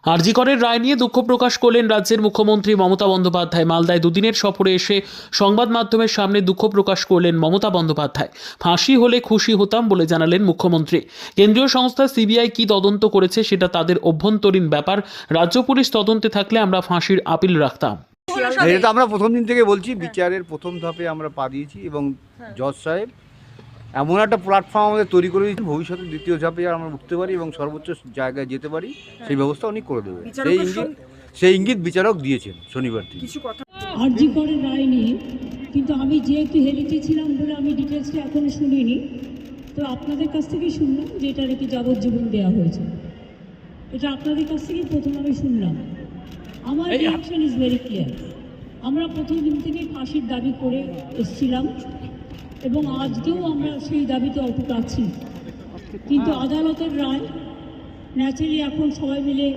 আরজি করের রায় নিয়ে দুঃখ প্রকাশ করলেন রাজ্যের মুখ্যমন্ত্রী মমতা বন্দ্যোপাধ্যায়। মালদায় দুদিনের সফরে এসে সংবাদ মাধ্যমের সামনে দুঃখ প্রকাশ করলেন মমতা বন্দ্যোপাধ্যায়। ফাঁসি হলে খুশি হতাম বলে জানালেন মুখ্যমন্ত্রী। কেন্দ্রীয় সংস্থা সিবিআই কি তদন্ত করেছে সেটা তাদের অভ্যন্তরীণ ব্যাপার। রাজ্য পুলিশ তদন্তে থাকলে আমরা ফাঁসির আপিল রাখতাম। এটা তো আমরা প্রথম দিন থেকে বলছি, বিচারের প্রথম ধাপে আমরা পা দিয়েছি এবং জজ সাহেব এমন একটা প্ল্যাটফর্ম আমাদের তৈরি করে দিয়েছেন, ভবিষ্যতে দ্বিতীয় ধাপে আমরা উঠতে পারি এবং সর্বোচ্চ জায়গায় যেতে পারি সেই ব্যবস্থা উনি করে দেবেন। সেই ইঙ্গিত বিচারক দিয়েছেন শনিবার থেকে। আরজি করের রায় নিয়ে, কিন্তু আমি যেহেতু হেলিতে ছিলাম বলে আমি ডিটেলসটা এখনো শুনিনি, তো আপনাদের কাছ থেকেই শুনলাম যে এটা নাকি যাবজ্জীবন দেওয়া হয়েছে। এটা আপনাদের কাছ থেকেই প্রথম আমি শুনলাম। আমার রিঅ্যাকশন ইজ ভেরি ক্লিয়ার। আমরা প্রথম দিন থেকেই ফাঁসির দাবি করে এসেছিলাম এবং আজকেও আমরা সেই দাবিতে অটুট আছি, কিন্তু আদালতের রায় ন্যাচারালি এখন সবাই মিলে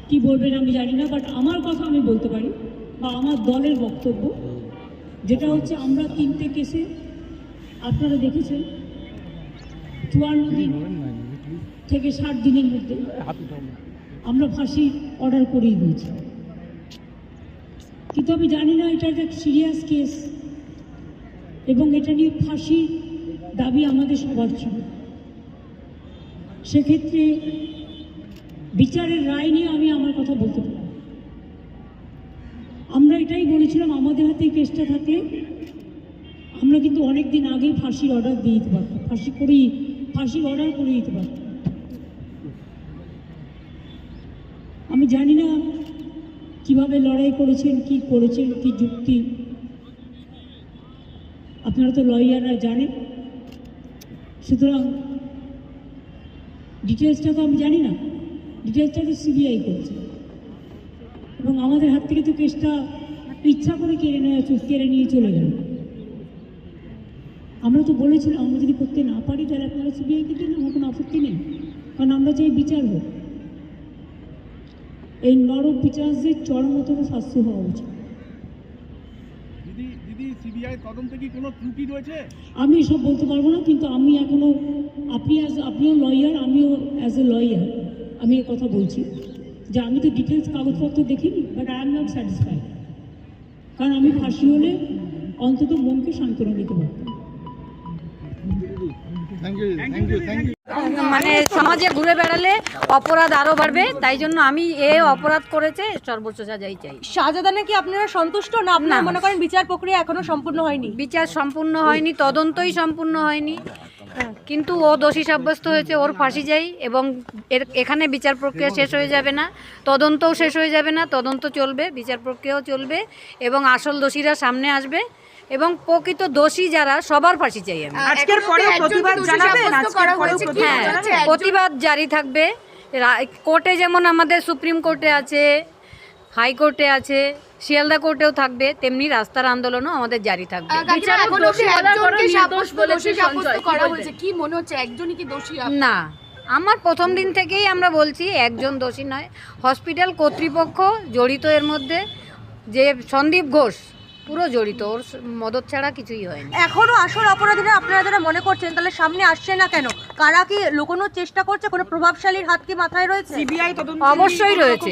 কি বলবেন আমি জানি না, বাট আমার কথা আমি বলতে পারি বা আমার দলের বক্তব্য যেটা হচ্ছে, আমরা 3টে কেসে আপনারা দেখেছেন 54 দিন থেকে 60 দিনের মধ্যে আমরা ফাঁসি অর্ডার করিয়ে দিয়েছি। কিন্তু আমি জানি না এটা একটা সিরিয়াস কেস এবং এটা নিয়ে ফাঁসি দাবি আমাদের সবার ছিল। সেক্ষেত্রে বিচারের রায় নিয়ে আমি আমার কথা বলতে পারি। আমরা এটাই বলেছিলাম, আমাদের হাতে কেসটা থাকলে আমরা কিন্তু অনেক দিন আগেই ফাঁসির অর্ডার দিয়ে দিতে পারতাম, ফাঁসির অর্ডার করে দিতে পারতাম। আমি জানি না কিভাবে লড়াই করেছেন, কি করেছেন, কি যুক্তি, আপনারা তো লয়াররা জানেন। সুতরাং ডিটেলসটা তো আমি জানি না, ডিটেলসটা তো সিবিআই করছে এবং আমাদের হাত থেকে তো কেসটা ইচ্ছা করে কেড়ে নিয়ে চলে গেল। আমরা তো বলেছিলাম আমরা যদি করতে না পারি তাহলে আপনারা সিবিআইকে দিন, আমার কোনো আপত্তি নেই, কারণ আমরা চাই বিচার হোক। এই নরক বিচারদের চরমতম শাস্তি হওয়া উচিত। আমি এসব বলতে পারবো না, কিন্তু আমি এখনো আপনিও লয়ার, আমিও অ্যাজ এ লয়ার আমি এ কথা বলছি যে আমি তো ডিটেলস কাগজপত্র দেখিনি, but I am not satisfied. কারণ আমি ফাঁসি হলে অন্তত মনকে সান্ত্বনা দিতে পারতাম। মানে সমাজে ঘুরে বেড়ালে অপরাধ আরো বাড়বে, তাই জন্য আমি অপরাধ করেছে সর্বোচ্চ সাজাই চাই। শাহজাদানে কি আপনারা সন্তুষ্ট না? আপনারা মনে করেন বিচার প্রক্রিয়া এখনো সম্পূর্ণ হয়নি? বিচার সম্পূর্ণ হয়নি, তদন্তই সম্পূর্ণ হয়নি, কিন্তু ও দোষী সাব্যস্ত হয়েছে, ওর ফাঁসি চাই। এবং এখানে বিচার প্রক্রিয়া শেষ হয়ে যাবে না, তদন্তও শেষ হয়ে যাবে না, তদন্ত চলবে, বিচার প্রক্রিয়াও চলবে এবং আসল দোষীরা সামনে আসবে এবং প্রকৃত দোষী যারা সবার ফাঁসি চাই আমি। আজকের পরে প্রতিবাদ জানাবেন? হ্যাঁ, প্রতিবাদ জারি থাকবে। কোর্টে যেমন আমাদের সুপ্রিম কোর্টে আছে, হাইকোর্টে আছে, শিয়ালদা কোর্টেও থাকবে, তেমনি রাস্তার আন্দোলনও আমাদের জারি থাকবে। না, আমার প্রথম দিন থেকেই আমরা বলছি একজন দোষী নয়, হসপিটাল কর্তৃপক্ষ জড়িত এর মধ্যে। যে সন্দীপ ঘোষ পুরো জড়িত, ওর মদত ছাড়া কিছুই হয়নি। এখনো আসল অপরাধীরা আপনারা যারা মনে করছেন তাহলে সামনে আসছে না কেন? কারা কি লুকোনোর চেষ্টা করছে? কোনো প্রভাবশালীর হাত কি মাথায় রয়েছে? সিবিআই তদন্ত অবশ্যই রয়েছে,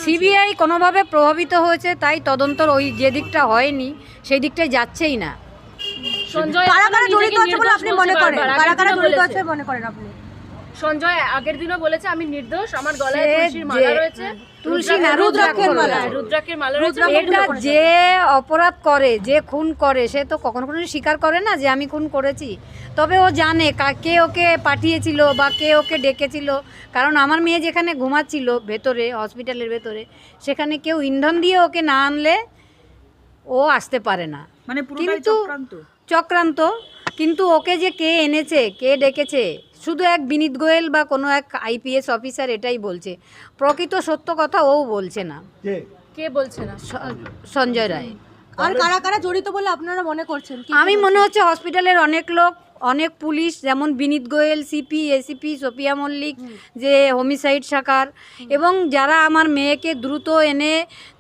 সিবিআই কোনোভাবে প্রভাবিত হয়েছে, তাই তদন্তর ওই যে দিকটা হয়নি সেই দিকটাই যাচ্ছেই না। কারা কারা জড়িত আছে বলে আপনি মনে করেন? কারা কারা জড়িত আছে মনে করেন আপনি? সঞ্জয় আগের দিনও বলেছে আমি নির্দোষ, আমার গলায় তুলসীর মালা রয়েছে, তুলসী না, রুদ্রাক্ষের মালা রয়েছে। এটা যে অপরাধ করে, যে খুন করে, সে তো কখনো স্বীকার করে না যে আমি খুন করেছি। তবে ও জানে কে ওকে পাঠিয়েছিল বা কে ওকে ডেকেছিল। কারণ আমার মেয়ে যেখানে ঘুমাচ্ছিল ভেতরে, হসপিটালের ভেতরে, সেখানে কেউ ইন্ধন দিয়ে ওকে না আনলে ও আসতে পারে না। মানে কিন্তু চক্রান্ত, কিন্তু ওকে যে কে এনেছে, কে ডেকেছে, শুধু এক বিনীত গোয়েল বা কোনো এক আইপিএস অফিসার এটাই বলছে, প্রকৃত সত্য কথা ও বলছে না। কে বলছে না? সঞ্জয় রায়। আর কারা কারা জড়িত বলে আপনারা মনে করছেন? আমি মনে হচ্ছে হসপিটালের অনেক লোক, অনেক পুলিশ, যেমন বিনীত গোয়েল, সিপি, এসিপি, সোপিয়া মল্লিক, যে হোমিসাইড শাখার, এবং যারা আমার মেয়েকে দ্রুত এনে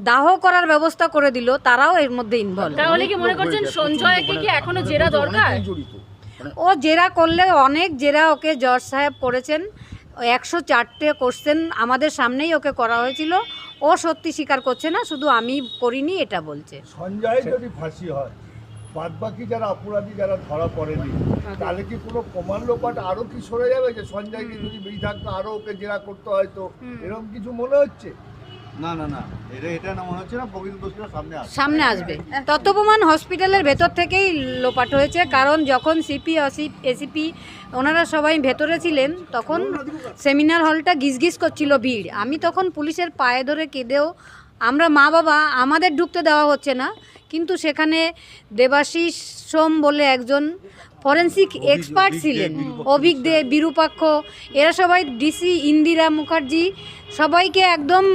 দাহ করার ব্যবস্থা করে দিল, তারাও এর মধ্যে ইনভলভ। তাহলে কি মনে করছেন সঞ্জয়কে কি এখনো জেরা দরকার? ও জেরা করলে, অনেক জেরা ওকে জজ সাহেব করেছেন, 104টে কোশ্চেন আমাদের সামনেই ওকে করা হয়েছিল। ও সত্যি স্বীকার করছে না, শুধু আমি করিনি এটা বলছে। সঞ্জয় যদি ফাঁসি হয়, বাদবাকি যারা অপরাধী যারা ধরা পড়েনি, তাহলে কি কোনো প্রমাণ লোপাট আরো কি সরে যাবে? যে সঞ্জয়কে যদি বেশি থাকতো আরো ওকে জেরা করতে হয়তো, এরকম কিছু মনে হচ্ছে? না না না, এটা না মনে হচ্ছে না। প্রকৃত দোষীরা সামনে আসবে। তত্ত্বপ্রমাণ হসপিটালের ভেতর থেকেই লোপাট হয়েছে, কারণ যখন সিপি এসিপি ওনারা সবাই ভেতরে ছিলেন তখন সেমিনার হলটা গিজগিজ করছিল ভিড়। আমি তখন পুলিশের পায়ে ধরে কেঁদেও, আমরা মা বাবা আমাদের ঢুকতে দেওয়া হচ্ছে না, কিন্তু সেখানে দেবাশিস সোম বলে একজন ফরেন্সিক এক্সপার্ট ছিলেন, অভিজ্ঞ বিরূপাক্ষ, এরা সবাই ডিসি ইন্দিরা মুখার্জি সবাইকে একদম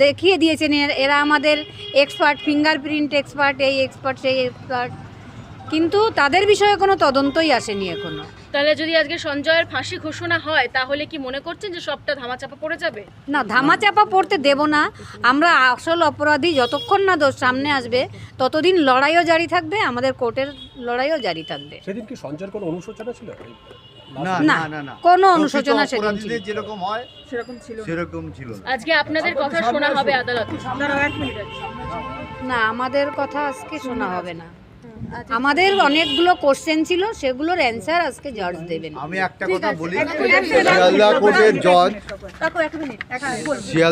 দেখিয়ে দিয়েছেন এরা আমাদের এক্সপার্ট, ফিঙ্গারপ্রিন্ট এক্সপার্ট, এই এক্সপার্ট সেই এক্সপার্ট, কিন্তু তাদের বিষয়ে কোনো তদন্তই আসেনি এখনো। তাহলে যদি আজকে সঞ্জয়ের ফাঁসি ঘোষণা হয় তাহলে কি মনে করছেন যে সবটা ধামাচাপা পড়ে যাবে? না, ধামাচাপা পড়তে দেব না আমরা। আসল অপরাধী যতক্ষণ না দোষ সামনে আসবে ততদিন লড়াইও জারি থাকবে, আমাদের কোর্টের লড়াইও জারি থাকবে। সেদিন কি সঞ্জয়ের কোনো অনুশোচনা ছিল? না না, না না, কোনো অনুশোচনা সেদিন ছিল অপরাধীদের যেরকম হয় সেরকম ছিল না। আজকে আপনাদের কথা শোনা হবে আদালতে? না, আমাদের কথা আজকে শোনা হবে না। আমাদের অনেকগুলো কোশ্চেন ছিল, সেগুলোর অ্যান্সার আজকে জাজ দেবেন। আমি একটা কথা বলি, শিয়ালদা কোর্টের জজ, শিয়ালদা